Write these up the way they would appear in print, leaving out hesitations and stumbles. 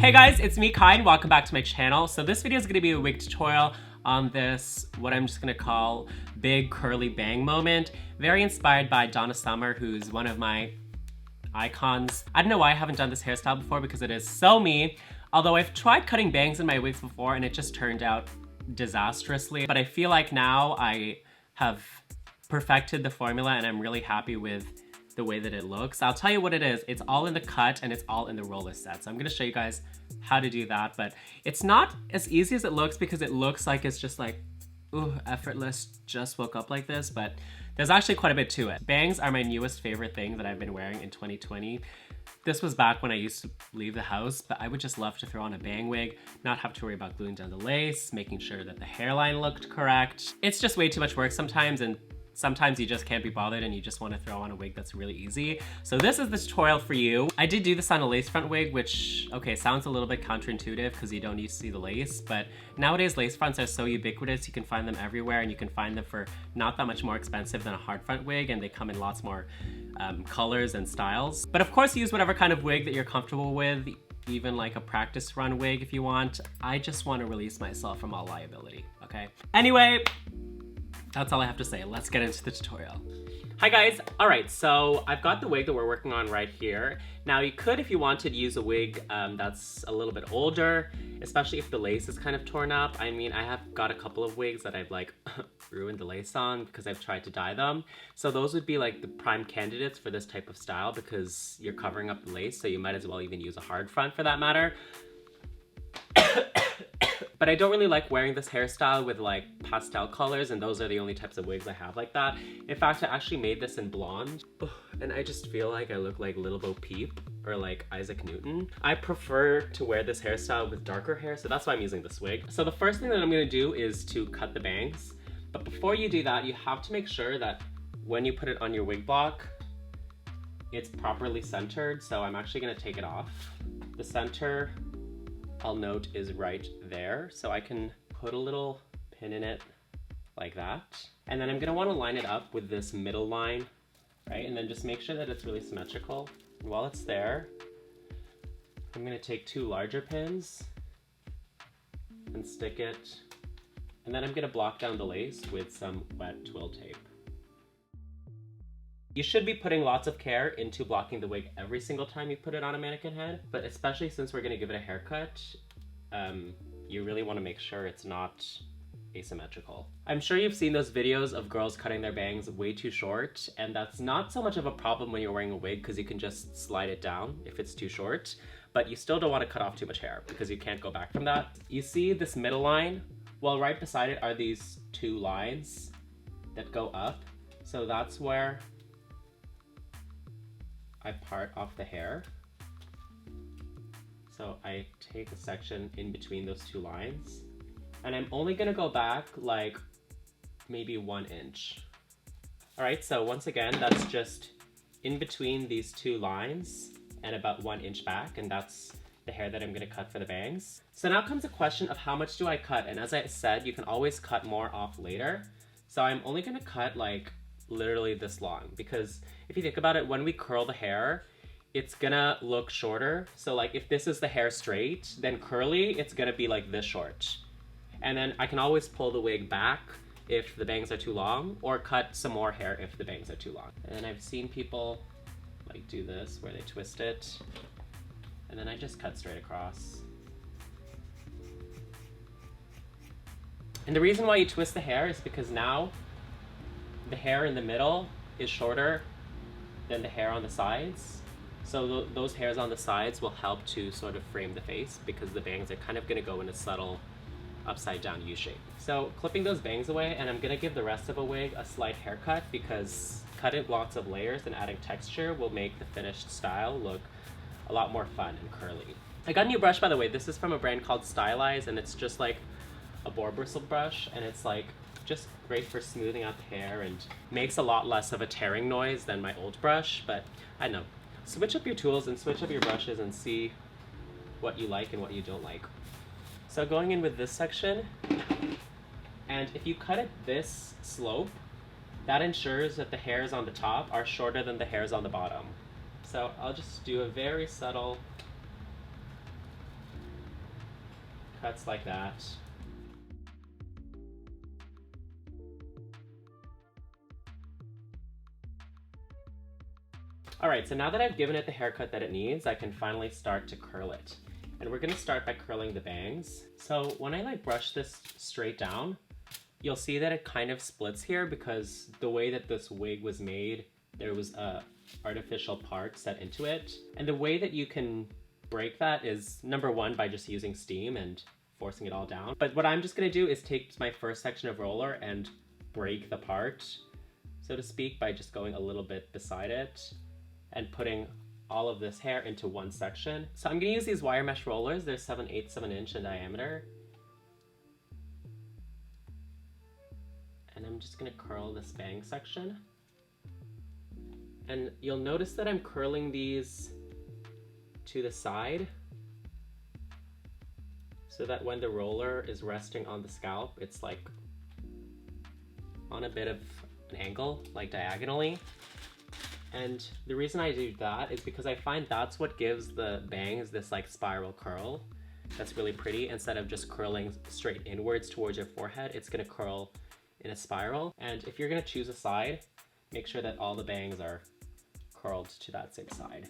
Hey guys, it's me Kai and welcome back to my channel. So this video is going to be a wig tutorial on this, what I'm just going to call big curly bang moment. Very inspired by Donna Summer, who's one of my icons. I don't know why I haven't done this hairstyle before because it is so me. Although I've tried cutting bangs in my wigs before and it just turned out disastrously. But I feel like now I have perfected the formula and I'm really happy with the way that it looks. I'll tell you what it is. It's all in the cut and it's all in the roller set. So I'm gonna show you guys how to do that, but it's not as easy as it looks because it looks like it's just like, ooh, effortless, just woke up like this, but there's actually quite a bit to it. Bangs are my newest favorite thing that I've been wearing in 2020. This was back when I used to leave the house, but I would just love to throw on a bang wig, not have to worry about gluing down the lace, making sure that the hairline looked correct. It's just way too much work sometimes, and sometimes you just can't be bothered and you just want to throw on a wig that's really easy. So this is the tutorial for you. I did do this on a lace front wig, which, okay, sounds a little bit counterintuitive because you don't need to see the lace, but nowadays lace fronts are so ubiquitous, you can find them everywhere and you can find them for not that much more expensive than a hard front wig, and they come in lots more colors and styles. But of course, use whatever kind of wig that you're comfortable with, even like a practice run wig if you want. I just want to release myself from all liability, okay? Anyway, that's all I have to say. Let's get into the tutorial. Hi guys. All right, so I've got the wig that we're working on right here. Now you could, if you wanted, use a wig that's a little bit older, especially if the lace is kind of torn up. I mean, I have got a couple of wigs that I've like ruined the lace on because I've tried to dye them. So those would be like the prime candidates for this type of style because you're covering up the lace, so you might as well even use a hard front for that matter. But I don't really like wearing this hairstyle with like pastel colors, and those are the only types of wigs I have like that. In fact, I actually made this in blonde, and I just feel like I look like Little Bo Peep or like Isaac Newton. I prefer to wear this hairstyle with darker hair, so that's why I'm using this wig. So the first thing that I'm gonna do is to cut the bangs. But before you do that, you have to make sure that when you put it on your wig block, it's properly centered. So I'm actually gonna take it off. The center, I'll note, is right there, so I can put a little pin in it like that. And then I'm gonna wanna line it up with this middle line, right? And then just make sure that it's really symmetrical. And while it's there, I'm gonna take two larger pins and stick it. And then I'm gonna block down the lace with some wet twill tape. You should be putting lots of care into blocking the wig every single time you put it on a mannequin head, but especially since we're gonna give it a haircut, you really wanna make sure it's not asymmetrical. I'm sure you've seen those videos of girls cutting their bangs way too short, and that's not so much of a problem when you're wearing a wig because you can just slide it down if it's too short, but you still don't wanna cut off too much hair because you can't go back from that. You see this middle line? Well, right beside it are these two lines that go up, so that's where I part off the hair. So I take a section in between those two lines, and I'm only gonna go back like maybe 1 inch. All right, so once again, that's just in between these two lines and about 1 inch back, and that's the hair that I'm gonna cut for the bangs. So now comes the question of how much do I cut? And as I said, you can always cut more off later. So I'm only gonna cut like literally this long, because if you think about it, when we curl the hair, it's gonna look shorter. So like if this is the hair straight, then curly, it's gonna be like this short. And then I can always pull the wig back if the bangs are too long, or cut some more hair if the bangs are too long. And I've seen people like do this where they twist it, and then I just cut straight across. And the reason why you twist the hair is because now the hair in the middle is shorter than the hair on the sides. So those hairs on the sides will help to sort of frame the face because the bangs are kind of gonna go in a subtle upside down U shape. So clipping those bangs away, and I'm gonna give the rest of a wig a slight haircut because cutting lots of layers and adding texture will make the finished style look a lot more fun and curly. I got a new brush, by the way. This is from a brand called Stylize, and it's just like a boar bristle brush, and it's like just great for smoothing out the hair and makes a lot less of a tearing noise than my old brush. But I don't know, switch up your tools and switch up your brushes and see what you like and what you don't like. So going in with this section, and if you cut it this slope, that ensures that the hairs on the top are shorter than the hairs on the bottom. So I'll just do a very subtle cuts like that. Alright, so now that I've given it the haircut that it needs, I can finally start to curl it. And we're gonna start by curling the bangs. So when I like brush this straight down, you'll see that it kind of splits here because the way that this wig was made, there was a artificial part set into it. And the way that you can break that is, number one, by just using steam and forcing it all down. But what I'm just gonna do is take my first section of roller and break the part, so to speak, by just going a little bit beside it and putting all of this hair into one section. So I'm gonna use these wire mesh rollers. They're 7/8 of an inch in diameter. And I'm just gonna curl this bang section. And you'll notice that I'm curling these to the side so that when the roller is resting on the scalp, it's like on a bit of an angle, like diagonally. And the reason I do that is because I find that's what gives the bangs this like spiral curl that's really pretty. Instead of just curling straight inwards towards your forehead, it's gonna curl in a spiral. And if you're gonna choose a side, make sure that all the bangs are curled to that same side.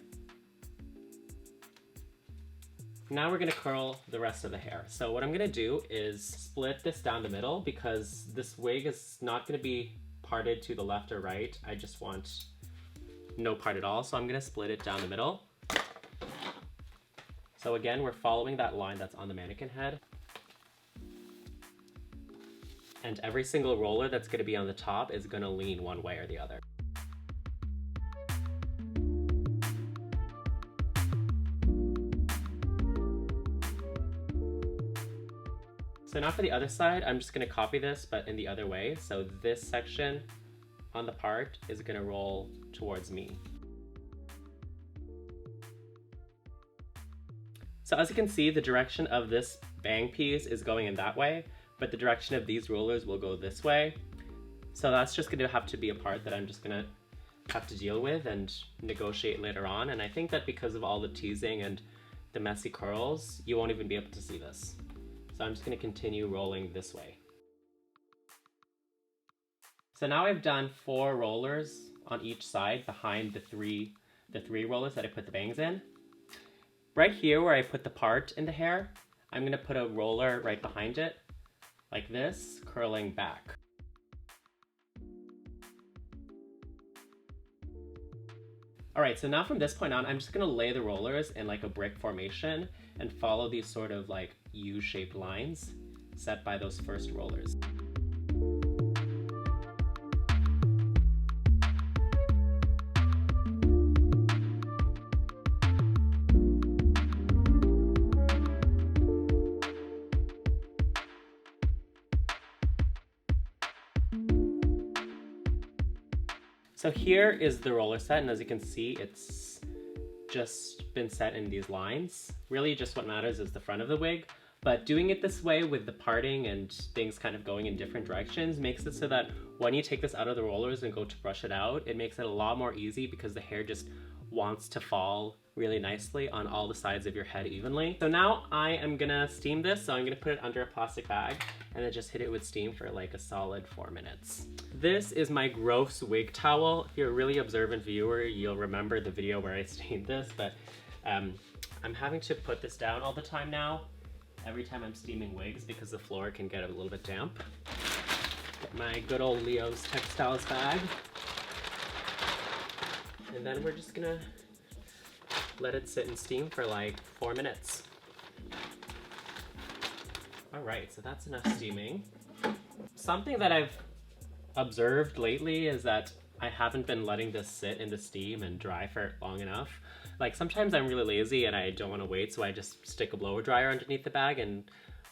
Now we're gonna curl the rest of the hair. So what I'm gonna do is split this down the middle because this wig is not gonna be parted to the left or right. I just want no part at all. So I'm gonna split it down the middle. So again, we're following that line that's on the mannequin head. And every single roller that's gonna be on the top is gonna lean one way or the other. So now for the other side, I'm just gonna copy this, but in the other way. So this section on the part is gonna roll towards me. So as you can see, the direction of this bang piece is going in that way, but the direction of these rollers will go this way. So that's just gonna have to be a part that I'm just gonna have to deal with and negotiate later on. And I think that because of all the teasing and the messy curls, you won't even be able to see this. So I'm just gonna continue rolling this way. So now I've done 4 rollers on each side behind the three rollers that I put the bangs in. Right here where I put the part in the hair, I'm gonna put a roller right behind it, like this, curling back. All right, so now from this point on, I'm just gonna lay the rollers in like a brick formation and follow these sort of like U-shaped lines set by those first rollers. So here is the roller set, and as you can see, it's just been set in these lines. Really just what matters is the front of the wig, but doing it this way with the parting and things kind of going in different directions makes it so that when you take this out of the rollers and go to brush it out, it makes it a lot more easy because the hair just wants to fall really nicely on all the sides of your head evenly. So now I am gonna steam this, so I'm gonna put it under a plastic bag and then just hit it with steam for like a solid 4 minutes. This is my gross wig towel. If you're a really observant viewer, you'll remember the video where I steamed this, but I'm having to put this down all the time now, every time I'm steaming wigs because the floor can get a little bit damp. Get my good old Leo's Textiles bag. And then we're just gonna let it sit and steam for like 4 minutes. All right, so that's enough steaming. Something that I've observed lately is that I haven't been letting this sit in the steam and dry for long enough. Like sometimes I'm really lazy and I don't want to wait, so I just stick a blow dryer underneath the bag and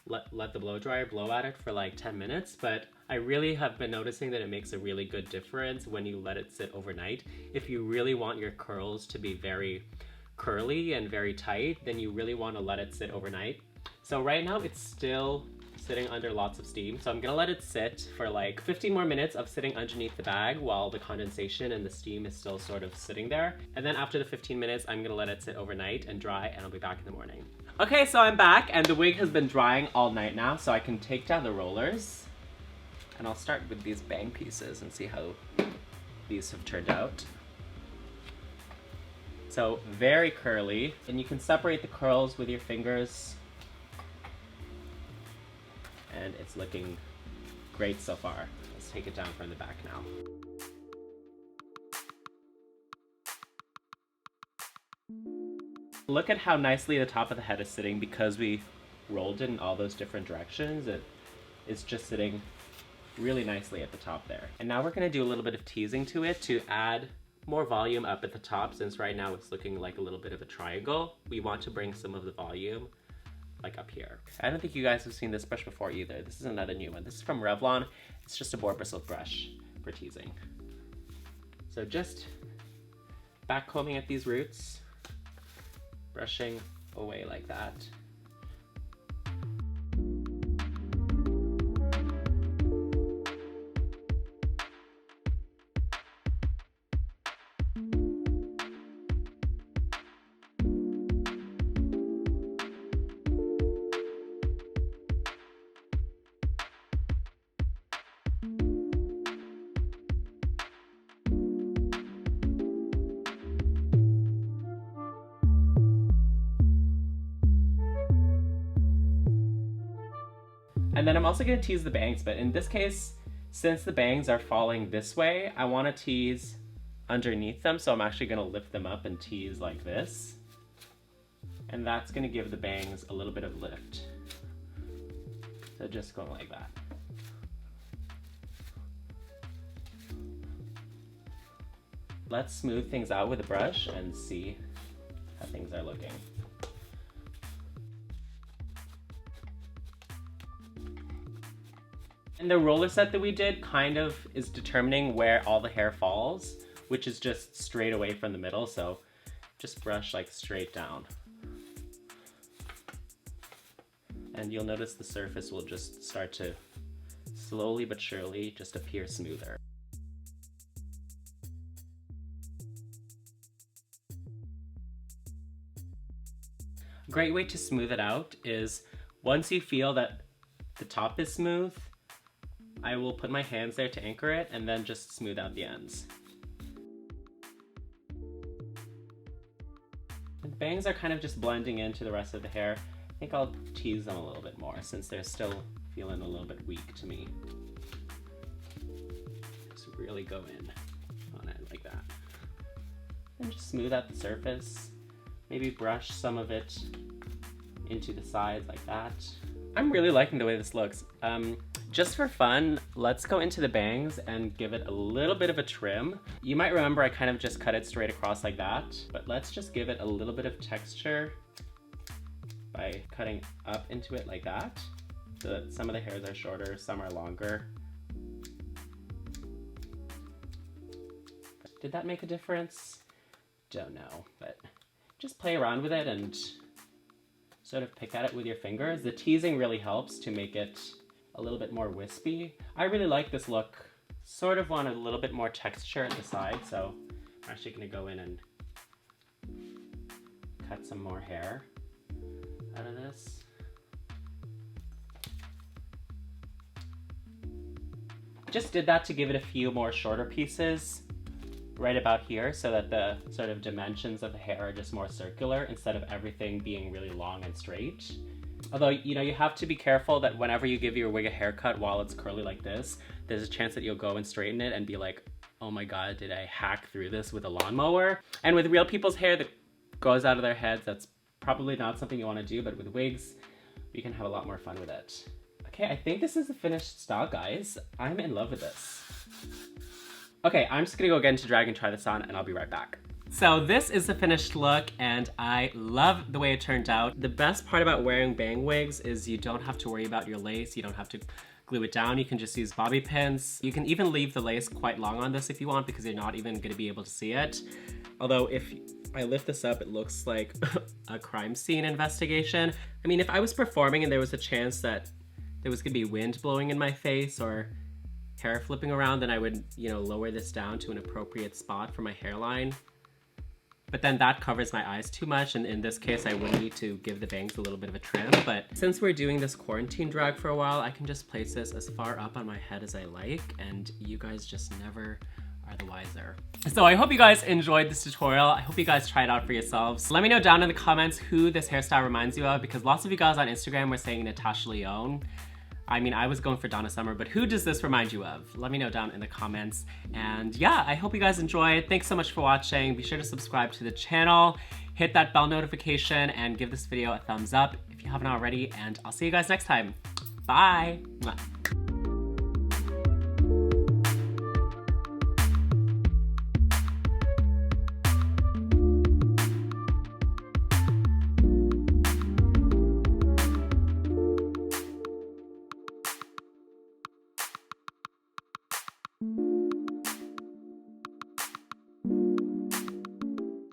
let the blow dryer blow at it for like 10 minutes. But I really have been noticing that it makes a really good difference when you let it sit overnight. If you really want your curls to be very curly and very tight, then you really want to let it sit overnight. So right now it's still sitting under lots of steam. So I'm gonna let it sit for like 15 more minutes of sitting underneath the bag while the condensation and the steam is still sort of sitting there. And then after the 15 minutes, I'm gonna let it sit overnight and dry, and I'll be back in the morning. Okay, so I'm back and the wig has been drying all night now, so I can take down the rollers. And I'll start with these bang pieces and see how these have turned out. So very curly, and you can separate the curls with your fingers. And it's looking great so far. Let's take it down from the back now. Look at how nicely the top of the head is sitting because we rolled it in all those different directions. It's just sitting really nicely at the top there. And now we're gonna do a little bit of teasing to it to add more volume up at the top, since right now it's looking like a little bit of a triangle. We want to bring some of the volume like up here. I don't think you guys have seen this brush before either. This is another new one. This is from Revlon. It's just a boar bristle brush for teasing. So just back combing at these roots, brushing away like that. And then I'm also gonna tease the bangs, but in this case, since the bangs are falling this way, I wanna tease underneath them, so I'm actually gonna lift them up and tease like this. And that's gonna give the bangs a little bit of lift. So just going like that. Let's smooth things out with a brush and see how things are looking. And the roller set that we did kind of is determining where all the hair falls, which is just straight away from the middle, so just brush like straight down. And you'll notice the surface will just start to slowly but surely just appear smoother. A great way to smooth it out is once you feel that the top is smooth, I will put my hands there to anchor it and then just smooth out the ends. And the bangs are kind of just blending into the rest of the hair. I think I'll tease them a little bit more since they're still feeling a little bit weak to me. Just really go in on it like that. And just smooth out the surface. Maybe brush some of it into the sides like that. I'm really liking the way this looks. Just for fun, let's go into the bangs and give it a little bit of a trim. You might remember I kind of just cut it straight across like that, but let's just give it a little bit of texture by cutting up into it like that, so that some of the hairs are shorter, some are longer. Did that make a difference? Don't know, but just play around with it and sort of pick at it with your fingers. The teasing really helps to make it a little bit more wispy. I really like this look. Sort of want a little bit more texture at the side, so I'm actually gonna go in and cut some more hair out of this. Just did that to give it a few more shorter pieces right about here so that the sort of dimensions of the hair are just more circular instead of everything being really long and straight. Although, you know, you have to be careful that whenever you give your wig a haircut while it's curly like this, there's a chance that you'll go and straighten it and be like, oh my god, did I hack through this with a lawnmower? And with real people's hair that goes out of their heads, that's probably not something you want to do, but with wigs, we can have a lot more fun with it. Okay, I think this is the finished style, guys. I'm in love with this. Okay, I'm just gonna go get into drag and try this on, and I'll be right back. So this is the finished look, and I love the way it turned out. The best part about wearing bang wigs is you don't have to worry about your lace. You don't have to glue it down. You can just use bobby pins. You can even leave the lace quite long on this if you want, because you're not even gonna be able to see it. Although if I lift this up, it looks like a crime scene investigation. I mean, if I was performing and there was a chance that there was gonna be wind blowing in my face or hair flipping around, then I would, you know, lower this down to an appropriate spot for my hairline. But then that covers my eyes too much, and in this case I would need to give the bangs a little bit of a trim. But since we're doing this quarantine drag for a while, I can just place this as far up on my head as I like, and you guys just never are the wiser. So I hope you guys enjoyed this tutorial. I hope you guys try it out for yourselves. Let me know down in the comments who this hairstyle reminds you of, because lots of you guys on Instagram were saying Natasha Lyonne. I mean, I was going for Donna Summer, but who does this remind you of? Let me know down in the comments. And yeah, I hope you guys enjoyed. Thanks so much for watching. Be sure to subscribe to the channel, hit that bell notification, and give this video a thumbs up if you haven't already. And I'll see you guys next time. Bye. Mwah.